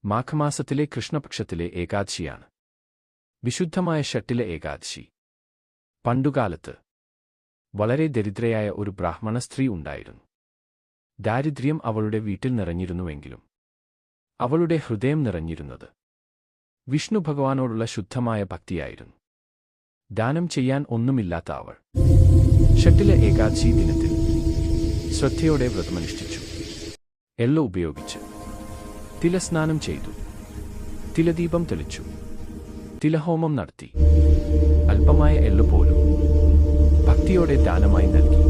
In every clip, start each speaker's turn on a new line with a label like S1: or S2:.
S1: മാഘമാസത്തിലെ കൃഷ്ണപക്ഷത്തിലെ ഏകാദശിയാണ് വിശുദ്ധമായ ഷട്ടിലെ ഏകാദശി. പണ്ടുകാലത്ത് വളരെ ദരിദ്രയായ ഒരു ബ്രാഹ്മണ സ്ത്രീ ഉണ്ടായിരുന്നു. ദാരിദ്ര്യം അവളുടെ വീട്ടിൽ നിറഞ്ഞിരുന്നുവെങ്കിലും അവളുടെ ഹൃദയം നിറഞ്ഞിരുന്നത് വിഷ്ണു ഭഗവാനോടുള്ള ശുദ്ധമായ ഭക്തിയായിരുന്നു. ദാനം ചെയ്യാൻ ഒന്നുമില്ലാത്ത അവൾ ഷട്ടിലെ ഏകാദശി ദിനത്തിൽ ശ്രദ്ധയോടെ വ്രതമനുഷ്ഠിച്ചു. എള്ള് ഉപയോഗിച്ച് തിലസ്നാനം ചെയ്തു, തിലദീപം തെളിച്ചു, തിലഹോമം നടത്തി. അല്പമായ എള്ളു പോലും ഭക്തിയോടെ ദാനമായി നൽകി.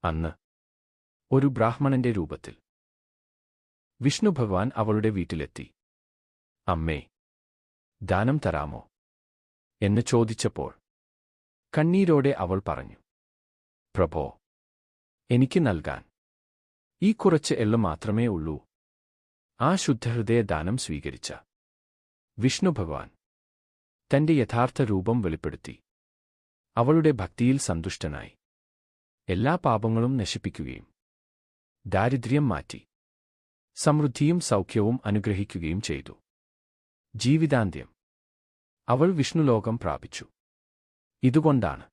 S1: അന്ന് ഒരു ബ്രാഹ്മണന്റെ രൂപത്തിൽ വിഷ്ണു ഭഗവാൻ അവളുടെ വീട്ടിലെത്തി. അമ്മേ, ദാനം തരാമോ എന്ന് ചോദിച്ചപ്പോൾ കണ്ണീരോടെ അവൾ പറഞ്ഞു, പ്രഭോ, എനിക്ക് നൽകാൻ ഈ കുറച്ച് എള്ളു മാത്രമേ ഉള്ളൂ. ആ ശുദ്ധഹൃദയ ദാനം സ്വീകരിച്ച വിഷ്ണു ഭഗവാൻ തന്റെ യഥാർത്ഥ രൂപം വെളിപ്പെടുത്തി അവളുടെ ഭക്തിയിൽ സന്തുഷ്ടനായി എല്ലാ പാപങ്ങളും നശിപ്പിക്കുകയും ദാരിദ്ര്യം മാറ്റി സമൃദ്ധിയും സൗഖ്യവും അനുഗ്രഹിക്കുകയും ചെയ്തു. ജീവിതാന്ത്യം അവൾ വിഷ്ണുലോകം പ്രാപിച്ചു. ഇതുകൊണ്ടാണ്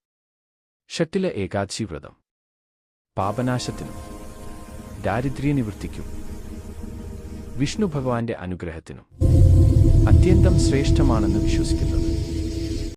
S1: ഷട്ടിലെ ഏകാദശി വ്രതം പാപനാശത്തിനും ദാരിദ്ര്യനിവൃത്തിക്കും വിഷ്ണു ഭഗവാന്റെ അനുഗ്രഹത്തിനും അത്യന്തം ശ്രേഷ്ഠമാണെന്ന് വിശ്വസിക്കുന്നത്.